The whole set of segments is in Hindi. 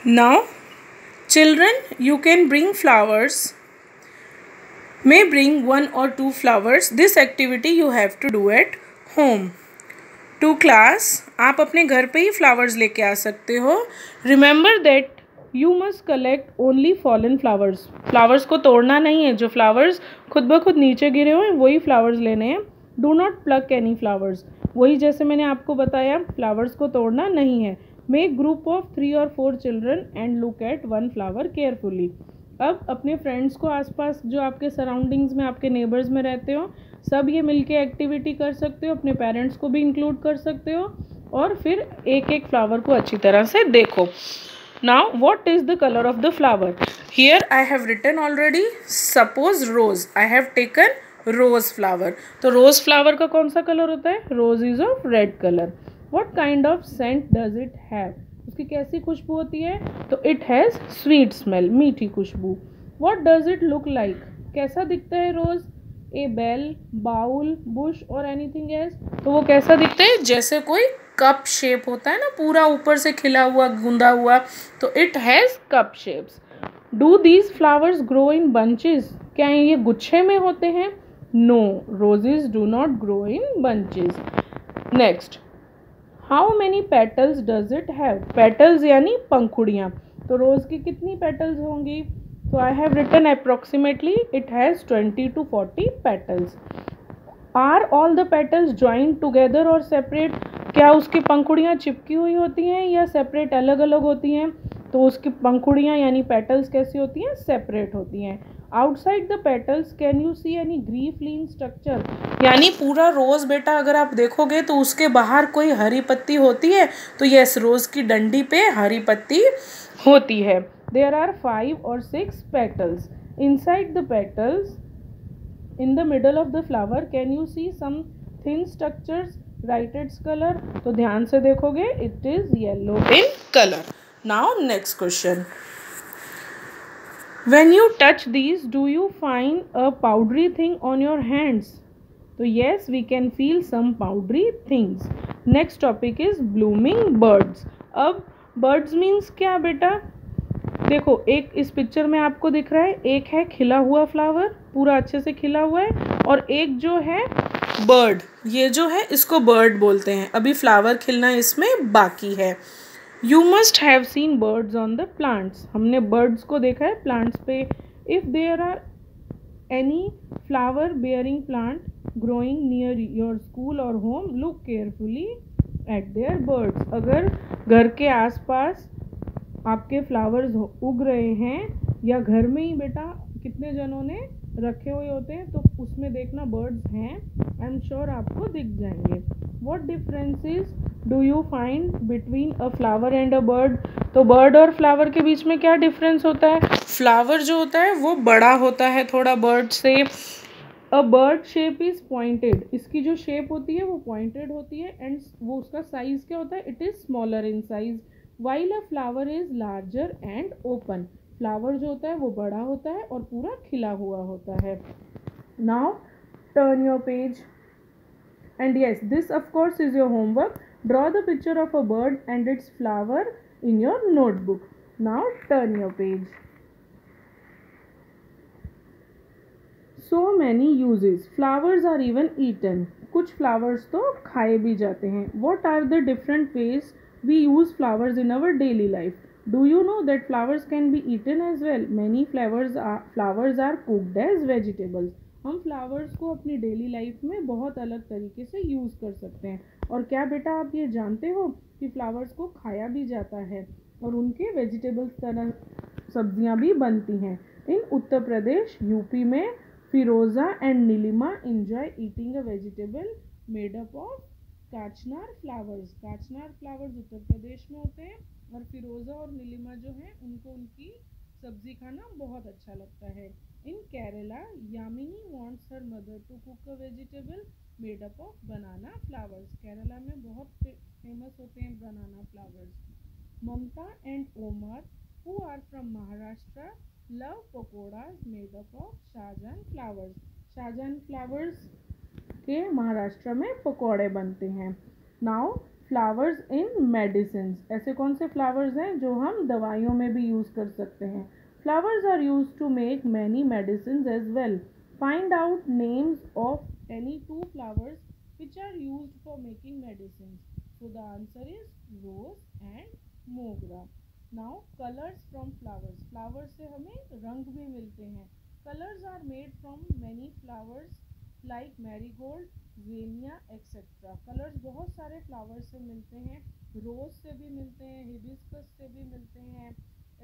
Now, children, you can bring flowers. May bring one or two flowers. This activity you have to do at home. To class, आप अपने घर पे ही फ्लावर्स लेके आ सकते हो. Remember that you must collect only fallen flowers. Flowers को तोड़ना नहीं है. जो फ्लावर्स खुद ब खुद नीचे गिरे हुए हैं वही फ्लावर्स लेने हैं. Do not plug any flowers. वही जैसे मैंने आपको बताया, फ्लावर्स को तोड़ना नहीं है. Make group of 3 or 4 children and look at one flower carefully. अब अपने फ्रेंड्स को आसपास जो आपके सराउंडिंग्स में, आपके नेबर्स में रहते हो, सब ये मिलके एक्टिविटी कर सकते हो. अपने पेरेंट्स को भी इंक्लूड कर सकते हो और फिर एक एक फ्लावर को अच्छी तरह से देखो. Now what is the colour of the flower? Here I have written already. Suppose rose. I have taken rose flower. तो रोज फ्लावर का कौन सा कलर होता है? Rose is of red colour. What kind of scent does it have? उसकी कैसी खुशबू होती है? तो इट हैज़ स्वीट स्मेल, मीठी खुशबू. What does it look like? कैसा दिखता है rose? A bell, bowl, bush और एनीथिंग एल्स? तो वो कैसा दिखता है? जैसे कोई कप शेप होता है ना, पूरा ऊपर से खिला हुआ, गूंदा हुआ. तो it has cup shapes. Do these flowers grow in bunches? क्या ये गुच्छे में होते हैं? No, roses do not grow in bunches. Next, how many petals does it have? Petals यानी पंखुड़ियाँ. तो रोज़ की कितनी पेटल्स होंगी? तो I have written approximately it has 20 to 40 petals. Are all the petals joint together और सेपरेट? क्या उसकी पंखुड़ियाँ चिपकी हुई होती हैं या सेपरेट, अलग अलग होती हैं? तो उसकी पंखुड़ियाँ यानी पेटल्स कैसी होती हैं? सेपरेट होती हैं. Outside the petals can you see any grief lean structure? यानी पूरा रोज़ बेटा अगर आप देखोगे तो उसके बाहर कोई हरी पत्ती होती है. तो यस, रोज़ की डंडी पे हरी पत्ती होती है. There are 5 or 6 petals. Inside the petals, in the middle of the flower, can you see some thin structures? Write its color. तो ध्यान से देखोगे, it is yellow in color. Now next question. When you touch these, do you find a powdery thing on your hands? तो yes, we can feel some powdery things. Next topic is blooming birds. अब birds means क्या बेटा? देखो, एक इस पिक्चर में आपको दिख रहा है, एक है खिला हुआ फ्लावर, पूरा अच्छे से खिला हुआ है, और एक जो है बर्ड. ये जो है इसको बर्ड बोलते हैं. अभी फ्लावर खिलना इसमें बाकी है. You must have seen birds on the plants. हमने बर्ड्स को देखा है प्लांट्स पे. If there are any flower bearing plant growing near your school और home, look carefully at their birds. अगर घर के आसपास आपके फ्लावर्स उग रहे हैं या घर में ही बेटा कितने जनों ने रखे हुए होते हैं, तो उसमें देखना बर्ड्स हैं. आई एम श्योर आपको दिख जाएंगे. What differences do you find between a flower and a bird? तो बर्ड और फ्लावर के बीच में क्या डिफरेंस होता है? फ्लावर जो होता है वो बड़ा होता है थोड़ा बर्ड से. A bird shape is pointed. इसकी जो शेप होती है वो पॉइंटेड होती है. एंड वो उसका साइज क्या होता है? It is smaller in size. While a flower is larger and open. Flower जो होता है वो बड़ा होता है और पूरा खिला हुआ होता है. Now turn your page. And yes, this of course is your homework. Draw the picture of a bird and its flower in your notebook. Now turn your page. So many uses. Flowers are even eaten. कुछ flowers तो खाए भी जाते हैं. What are the different ways we use flowers in our daily life? Do you know that flowers can be eaten as well? Many flowers are cooked as vegetables. हम फ्लावर्स को अपनी डेली लाइफ में बहुत अलग तरीके से यूज़ कर सकते हैं. और क्या बेटा आप ये जानते हो कि फ्लावर्स को खाया भी जाता है और उनके वेजिटेबल्स तरह सब्जियां भी बनती हैं. इन उत्तर प्रदेश, यूपी में Firoza and Neelima enjoy eating a vegetable made up of kachnar flowers. Kachnar flowers Uttar Pradesh में होते हैं और फिरोज़ा और नीलिमा जो हैं उनको उनकी सब्जी खाना बहुत अच्छा लगता है. In Kerala, Yamini wants her mother to cook a vegetable made up of banana flowers. Kerala में बहुत फेमस होते हैं banana flowers. Mamta and Omar who are from Maharashtra love pakoras made up of Shahjahan flowers. Shahjahan flowers के महाराष्ट्र में पकौड़े बनते हैं. नाउ फ्लावर्स इन मेडिसिन, ऐसे कौन से फ्लावर्स हैं जो हम दवाइयों में भी यूज़ कर सकते हैं. Flowers are use to make many medicine as well. Find out names of any two flowers which are use for making medicine. So the answer is rose and mogra. Now colours from flowers. Flowers से हमें रंग भी मिलते हैं. Colours are made from many flowers like marigold, zinnia etcetera. Colours बहुत सारे फ्लावर्स से मिलते हैं. रोज से भी मिलते हैं, हिबिस्कस से भी मिलते हैं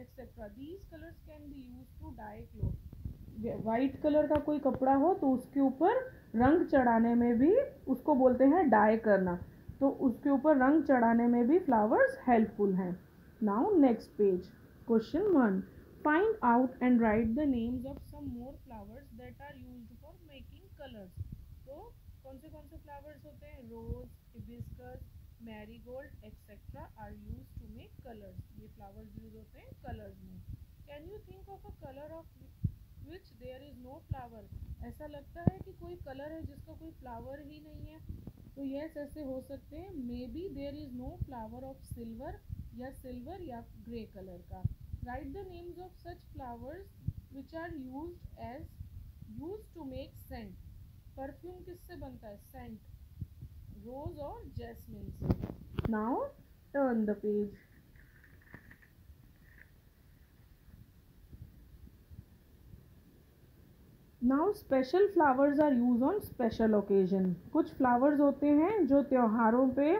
etcetera. These colours can be use to dye cloth. White colour का कोई कपड़ा हो तो उसके ऊपर रंग चढ़ाने में भी उसको बोलते हैं डाई करना. तो उसके ऊपर रंग चढ़ाने में भी फ्लावर्स हेल्पफुल हैं. Now next page. Question 1. Find out and write the names of some more flowers that are used for making colours. तो कौन से फ्लावर्स होते हैं? Rose, hibiscus, marigold etcetera are use to make colours. ये फ्लावर्स यूज होते हैं कलर्स में. Can you think of a colour of which there is no flower. ऐसा लगता है कि कोई कलर है जिसका कोई फ्लावर ही नहीं है. तो यस, ऐसे हो सकते हैं. Maybe there is no flower of silver या ग्रे कलर का. Right the names of such flowers which are use to make scent. Perfume किससे बनता है? सेंट. रोज और जैस्मिन से. Now turn the page. Now special flowers are use on special occasion. कुछ फ्लावर्स होते हैं जो त्योहारों पे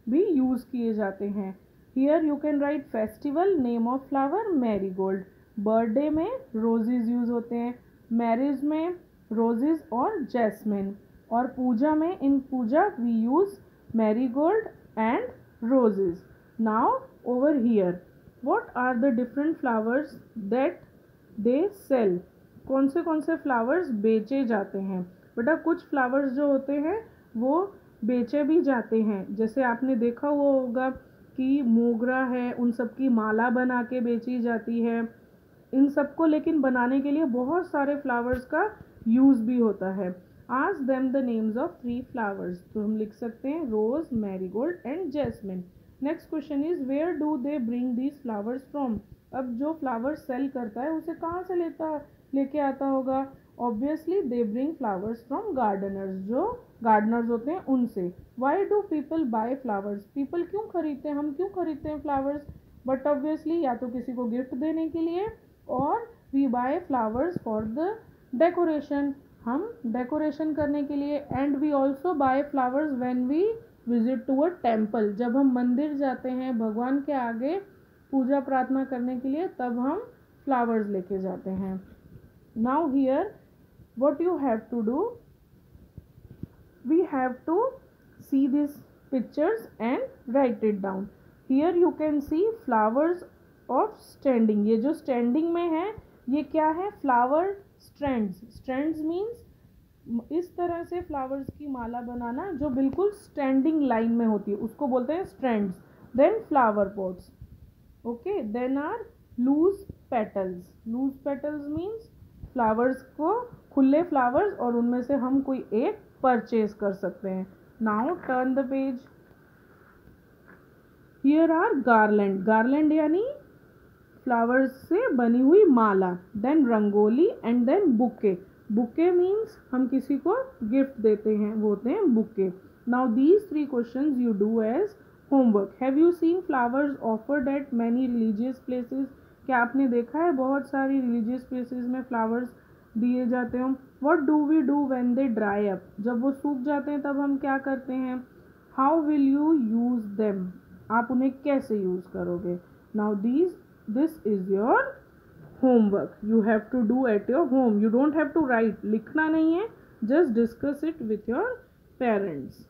भी यूज़ किए जाते हैं. Here you can write festival. Name of flower marigold. Birthday में रोजेज यूज़ होते हैं. मैरिज में रोजेज और जैस्मिन. और पूजा में, in puja we use marigold and roses. Now over here what are the different flowers that they sell. कौन से फ्लावर्स बेचे जाते हैं? बेटा कुछ फ्लावर्स जो होते हैं वो बेचे भी जाते हैं. जैसे आपने देखा हुआ होगा कि मोगरा है, उन सब की माला बना के बेची जाती है. इन सबको लेकिन बनाने के लिए बहुत सारे फ्लावर्स का यूज़ भी होता है. Ask them the names of 3 flowers. तो हम लिख सकते हैं rose, marigold and jasmine. Next question is where do they bring these flowers from. अब जो फ्लावर्स सेल करता है उसे कहाँ से लेके आता होगा? Obviously they bring flowers from gardeners. जो गार्डनर्स होते हैं उनसे. Why do people buy flowers. People क्यों खरीदते हैं, हम क्यों खरीदते हैं फ्लावर्स? बट ऑब्वियसली या तो किसी को गिफ्ट देने के लिए, और we buy flowers for the decoration. हम डेकोरेशन करने के लिए. And we also buy flowers when we visit to a temple. जब हम मंदिर जाते हैं भगवान के आगे पूजा प्रार्थना करने के लिए, तब हम फ्लावर्स लेके जाते हैं. Now here what you have to do, we have to see these pictures and write it down. Here you can see flowers of standing. ये जो standing में है ये क्या है? flower strands. strands means इस तरह से flowers की माला बनाना जो बिल्कुल standing line में होती है उसको बोलते हैं strands. Then flower pots. Okay, then are loose petals. loose petals means flowers को, खुले फ्लावर्स, और उनमें से हम कोई एक परचेज कर सकते हैं. Now turn the page. Here are garland. Garland यानी फ्लावर्स से बनी हुई माला. Then rangoli and then bouquet. Bouquet means हम किसी को गिफ्ट देते हैं, वो होते हैं bouquet. Now these 3 questions you do as homework. Have you seen flowers offered at many religious places. क्या आपने देखा है बहुत सारी रिलीजियस प्लेसेस में फ्लावर्स दिए जाते हैं? What do we do when they dry up. जब वो सूख जाते हैं तब हम क्या करते हैं? How will you use them. आप उन्हें कैसे यूज़ करोगे? Now this is your homework. You have to do at your home. You don't have to write. लिखना नहीं है, just discuss it with your parents.